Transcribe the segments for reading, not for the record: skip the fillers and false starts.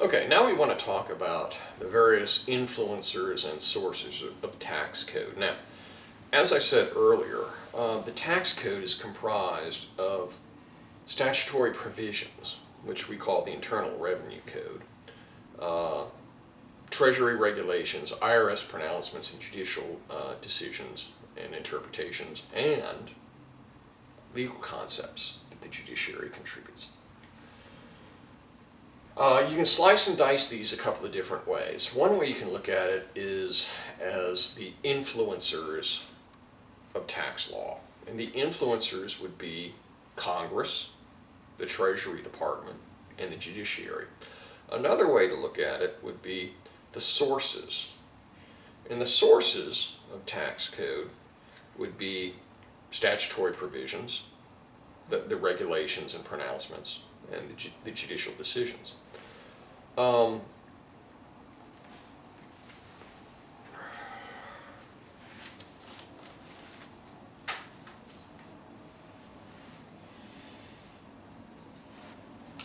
Okay, now we want to talk about the various influencers and sources of tax code. Now, as I said earlier, the tax code is comprised of statutory provisions, which we call the Internal Revenue Code, Treasury regulations, IRS pronouncements, and judicial decisions and interpretations, and legal concepts that the judiciary contributes. You can slice and dice these a couple of different ways. One way you can look at it is as the influencers of tax law. And the influencers would be Congress, the Treasury Department, and the Judiciary. Another way to look at it would be the sources. And the sources of tax code would be statutory provisions, the regulations and pronouncements, and the judicial decisions.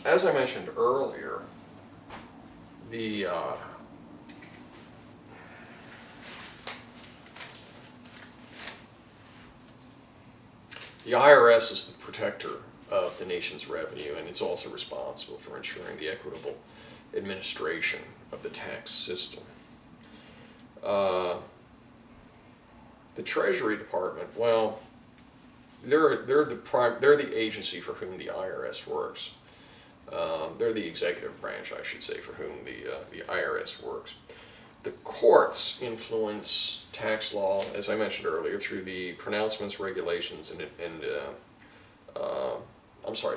As I mentioned earlier, the IRS is the protector of the nation's revenue, and it's also responsible for ensuring the equitable administration of the tax system. The Treasury Department, well, they're the agency for whom the IRS works. They're the executive branch, I should say, for whom the IRS works. The courts influence tax law, as I mentioned earlier, through the pronouncements, regulations,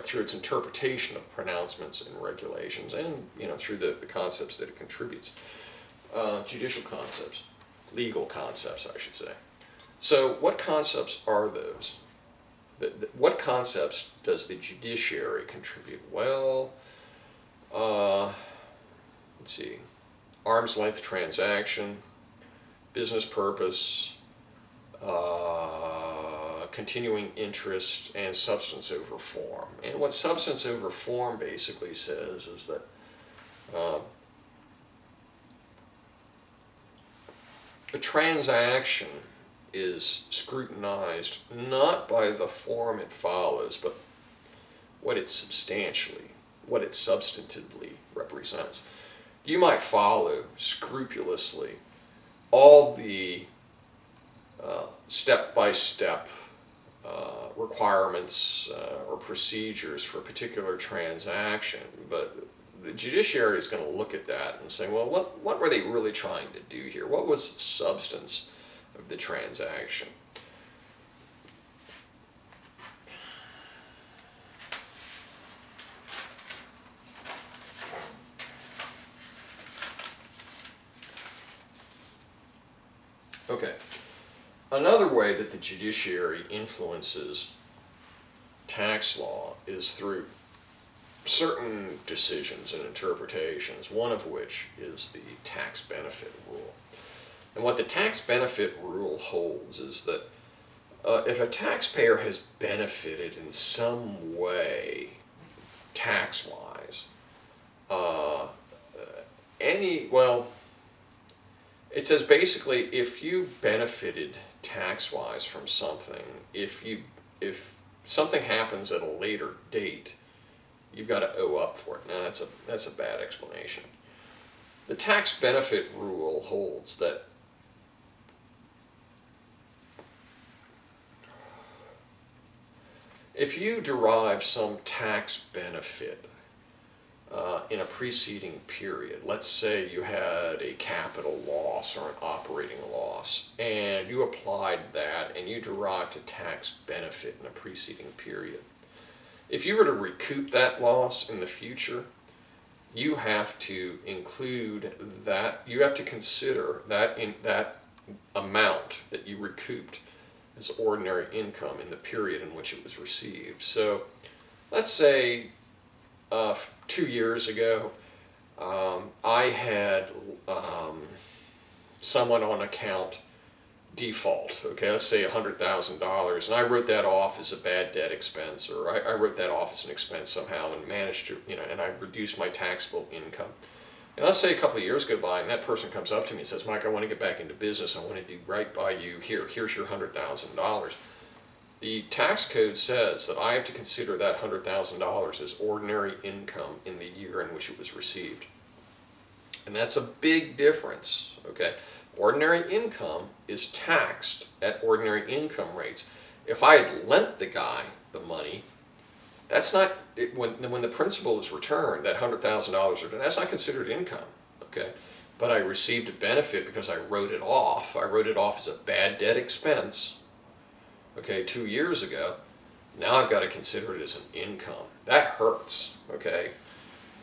through its interpretation of pronouncements and regulations, and through the concepts that it contributes, judicial concepts, legal concepts, I should say. So, what concepts are those? What concepts does the judiciary contribute? Well, let's see. Arm's length transaction, business purpose, continuing interest, and substance over form. And what substance over form basically says is that a transaction is scrutinized not by the form it follows, but what it substantively represents. You might follow scrupulously all the step-by-step requirements or procedures for a particular transaction, but the judiciary is going to look at that and say, well, what were they really trying to do here? What was the substance of the transaction? Okay. Another way that the judiciary influences tax law is through certain decisions and interpretations, one of which is the tax benefit rule. And what the tax benefit rule holds is that if a taxpayer has benefited in some way, tax-wise, it says basically if you benefited tax-wise from something, if something happens at a later date, you've got to owe up for it. Now that's a bad explanation. The tax benefit rule holds that if you derive some tax benefit in a preceding period, let's say you had a capital loss or an operating loss, and you applied that and you derived a tax benefit in a preceding period. If you were to recoup that loss in the future, you have to include that, you have to consider that in that amount that you recouped as ordinary income in the period in which it was received. So let's say 2 years ago, I had someone on account default, okay, let's say $100,000, and I wrote that off as a bad debt expense, or I wrote that off as an expense somehow and managed to, and I reduced my taxable income. And let's say a couple of years go by and that person comes up to me and says, Mike, I want to get back into business. I want to do right by you. Here's your $100,000. The tax code says that I have to consider that $100,000 as ordinary income in the year in which it was received. And that's a big difference, okay? Ordinary income is taxed at ordinary income rates. If I had lent the guy the money, that's not, when the principal is returned, that $100,000, that's not considered income, okay? But I received a benefit because I wrote it off. I wrote it off as a bad debt expense, okay, 2 years ago. Now I've got to consider it as an income. That hurts, okay?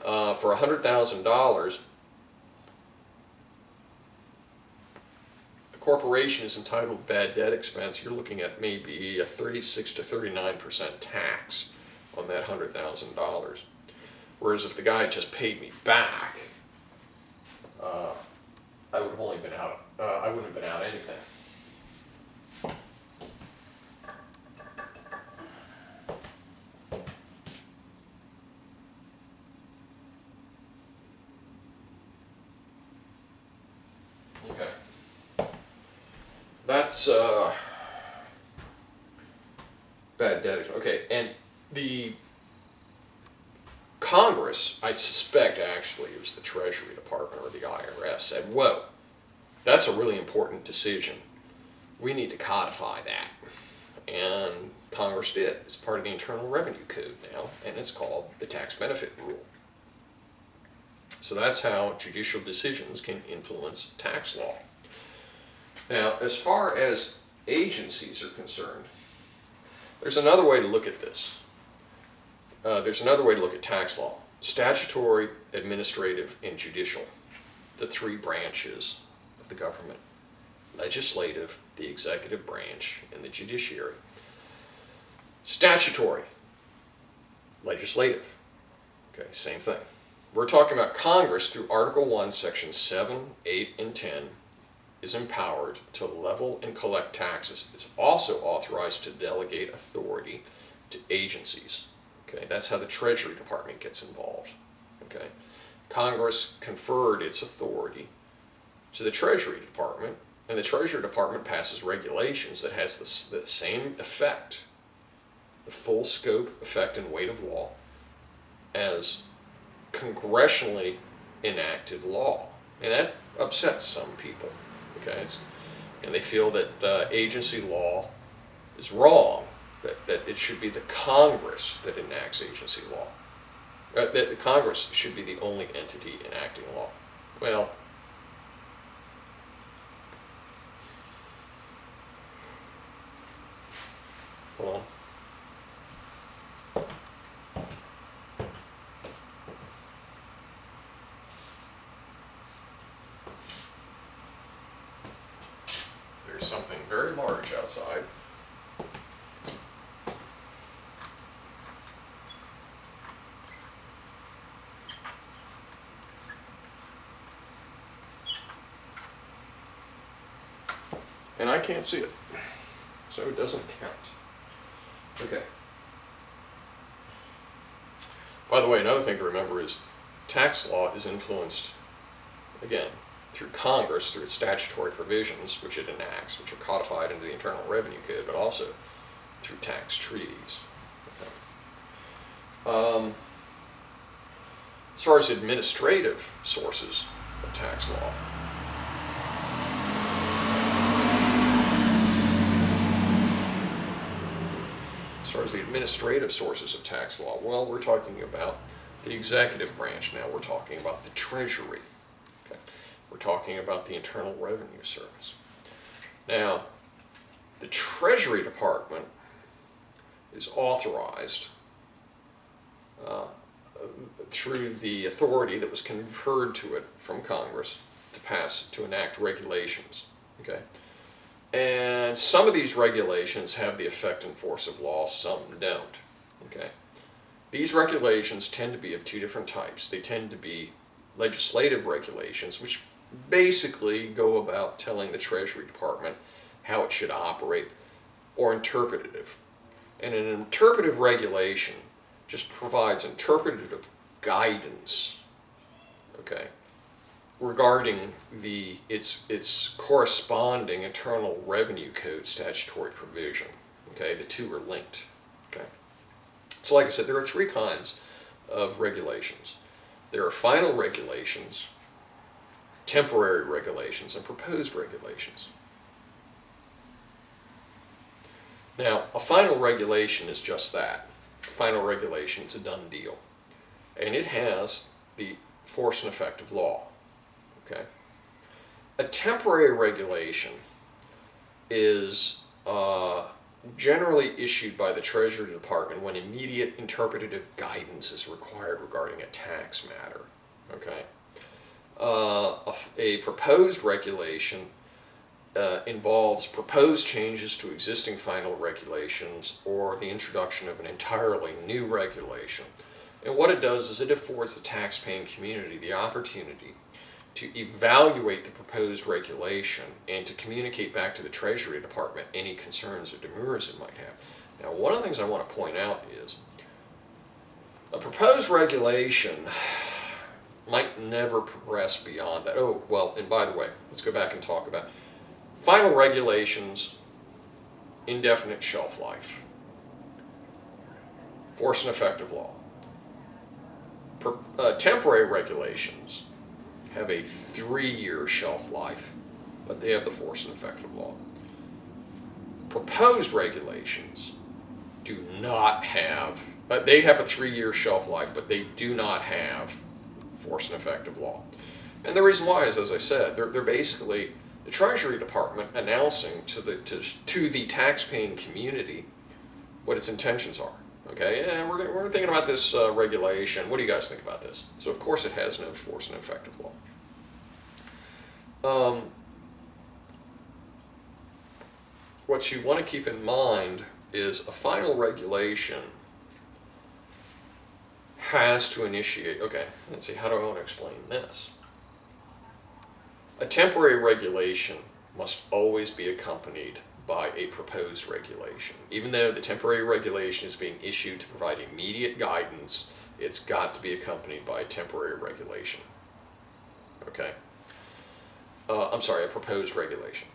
For $100,000, a corporation is entitled to bad debt expense. You're looking at maybe a 36 to 39% tax on that $100,000. Whereas if the guy just paid me back, I would have only been out. I wouldn't have been out anything. Okay. That's bad debt. Okay, and the Congress, I suspect actually it was the Treasury Department or the IRS, said, whoa, that's a really important decision. We need to codify that. And Congress did. It's part of the Internal Revenue Code now, and it's called the Tax Benefit Rule. So that's how judicial decisions can influence tax law. Now, as far as agencies are concerned, there's another way to look at this. There's another way to look at tax law. Statutory, administrative, and judicial. The three branches of the government. Legislative, the executive branch, and the judiciary. Statutory, legislative. Okay, same thing. We're talking about Congress through Article 1, Section 7, 8, and 10 is empowered to levy and collect taxes. It's also authorized to delegate authority to agencies. Okay, that's how the Treasury Department gets involved. Okay, Congress conferred its authority to the Treasury Department, and the Treasury Department passes regulations that has the same effect, the full scope, effect, and weight of law as congressionally enacted law. And that upsets some people. Okay, and they feel that agency law is wrong. That it should be the Congress that enacts agency law. That the Congress should be the only entity enacting law. Well, hold on. There's something very large outside. And I can't see it, so it doesn't count. Okay. By the way, another thing to remember is tax law is influenced, again, through Congress, through its statutory provisions, which it enacts, which are codified into the Internal Revenue Code, but also through tax treaties. Okay. As far as administrative sources of tax law, as far as the administrative sources of tax law, well, we're talking about the executive branch now. We're talking about the Treasury. Okay. We're talking about the Internal Revenue Service. Now, the Treasury Department is authorized through the authority that was conferred to it from Congress to enact regulations. Okay. And some of these regulations have the effect and force of law, some don't. Okay. These regulations tend to be of two different types. They tend to be legislative regulations, which basically go about telling the Treasury Department how it should operate, or interpretative. And an interpretive regulation just provides interpretative guidance, okay, regarding its corresponding Internal Revenue Code statutory provision. Okay, the two are linked. Okay, so like I said, there are three kinds of regulations. There are final regulations, temporary regulations, and proposed regulations. Now, a final regulation is just that. It's a final regulation. It's a done deal. And it has the force and effect of law. Okay? A temporary regulation is generally issued by the Treasury Department when immediate interpretative guidance is required regarding a tax matter. Okay? A proposed regulation involves proposed changes to existing final regulations or the introduction of an entirely new regulation. And what it does is it affords the tax-paying community the opportunity to evaluate the proposed regulation and to communicate back to the Treasury Department any concerns or demurs it might have. Now, one of the things I want to point out is a proposed regulation might never progress beyond that. Oh, well, and by the way, let's go back and talk about final regulations, indefinite shelf life, force and effect of law. Temporary regulations have a 3-year shelf life, but they have the force and effect of law. Proposed regulations do not have, they have a 3-year shelf life, but they do not have force and effect of law. And the reason why is, as I said, they're basically the Treasury Department announcing to the tax-paying community what its intentions are. Okay, yeah, we're thinking about this regulation. What do you guys think about this? So of course it has no force and effect of law. What you want to keep in mind is a final regulation has to initiate. Okay, let's see. How do I want to explain this? A temporary regulation must always be accompanied by a proposed regulation. Even though the temporary regulation is being issued to provide immediate guidance, it's got to be accompanied by a temporary regulation. Okay? I'm sorry, a proposed regulation.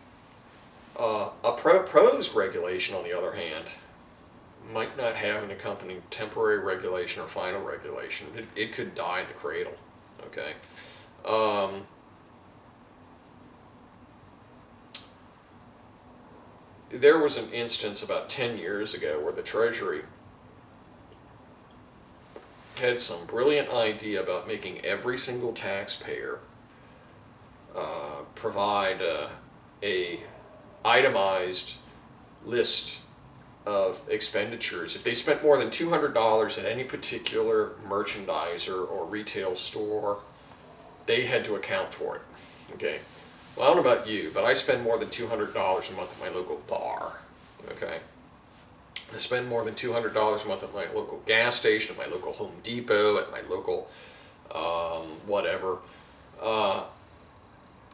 A proposed regulation, on the other hand, might not have an accompanying temporary regulation or final regulation. It could die in the cradle. Okay? There was an instance about 10 years ago where the Treasury had some brilliant idea about making every single taxpayer provide a itemized list of expenditures. If they spent more than $200 at any particular merchandiser or retail store, they had to account for it. Okay? Well, I don't know about you, but I spend more than $200 a month at my local bar. Okay? I spend more than $200 a month at my local gas station, at my local Home Depot, at my local whatever,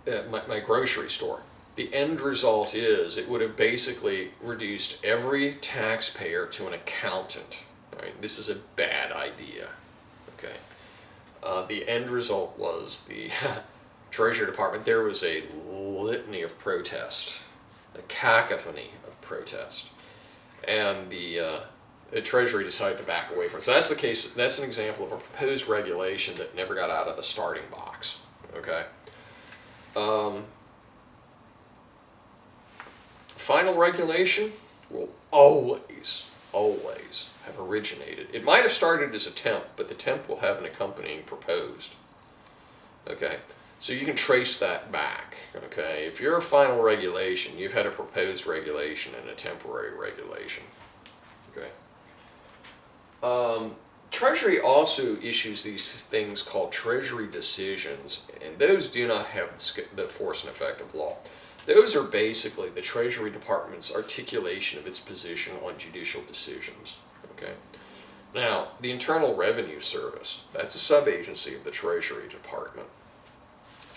at my grocery store. The end result is it would have basically reduced every taxpayer to an accountant. All right? This is a bad idea. Okay? The end result was the Treasury Department, there was a litany of protest, a cacophony of protest, and the Treasury decided to back away from it. So that's the case. That's an example of a proposed regulation that never got out of the starting box. Okay. Final regulation will always have originated. It might have started as a temp, but the temp will have an accompanying proposed. Okay. So you can trace that back, okay? If you're a final regulation, you've had a proposed regulation and a temporary regulation, okay? Treasury also issues these things called Treasury decisions, and those do not have the force and effect of law. Those are basically the Treasury Department's articulation of its position on judicial decisions, okay? Now, the Internal Revenue Service, that's a sub-agency of the Treasury Department.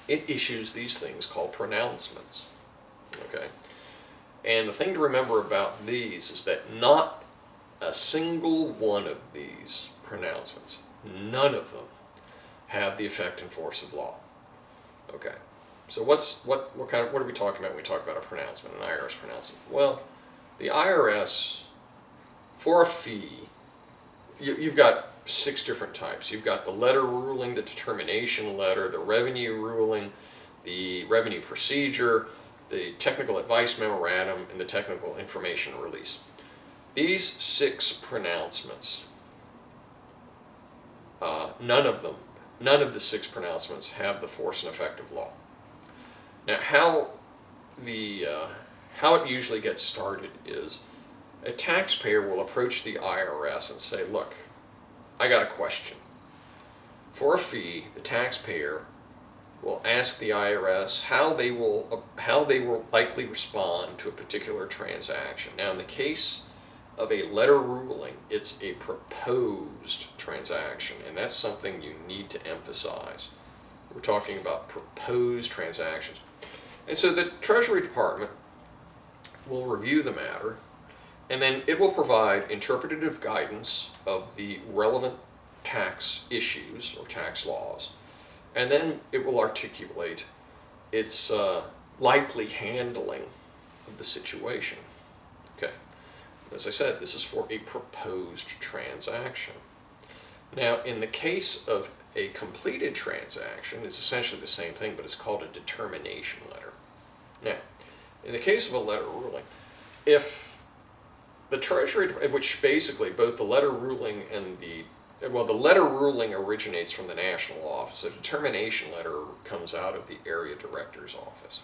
It issues these things called pronouncements, okay? And the thing to remember about these is that not a single one of these pronouncements, none of them, have the effect and force of law, Okay. So what are we talking about when we talk about a pronouncement, an IRS pronouncement? Well, the IRS, for a fee, you've got 6 different types. You've got the letter ruling, the determination letter, the revenue ruling, the revenue procedure, the technical advice memorandum, and the technical information release. These 6 pronouncements, none of the 6 pronouncements have the force and effect of law. Now, how it usually gets started is a taxpayer will approach the IRS and say, "Look, I got a question." For a fee, the taxpayer will ask the IRS how they will likely respond to a particular transaction. Now, in the case of a letter ruling, it's a proposed transaction, and that's something you need to emphasize. We're talking about proposed transactions. And so the Treasury Department will review the matter, and then it will provide interpretative guidance of the relevant tax issues or tax laws, and then it will articulate its likely handling of the situation. Okay. As I said, this is for a proposed transaction. Now, in the case of a completed transaction, it's essentially the same thing, but it's called a determination letter. Now, in the case of a letter ruling, if the Treasury, which basically both the letter ruling and the letter ruling originates from the national office, a determination letter comes out of the area director's office.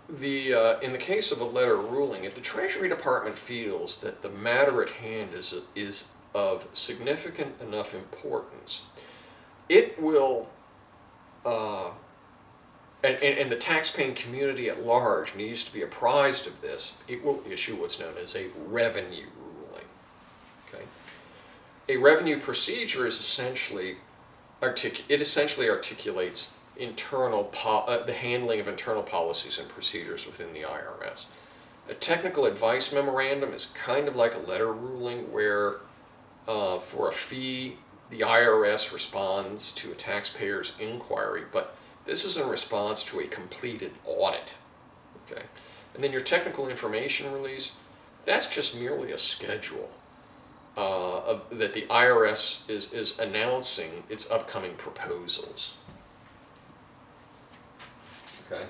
In the case of a letter ruling, if the Treasury Department feels that the matter at hand is of significant enough importance, it will, and the taxpaying community at large needs to be apprised of this, it will issue what's known as a revenue ruling. Okay? A revenue procedure is essentially articulates the handling of internal policies and procedures within the IRS. A technical advice memorandum is kind of like a letter ruling where for a fee the IRS responds to a taxpayer's inquiry, but this is in response to a completed audit. Okay? And then your technical information release, that's just merely a schedule that the IRS is announcing its upcoming proposals. Okay.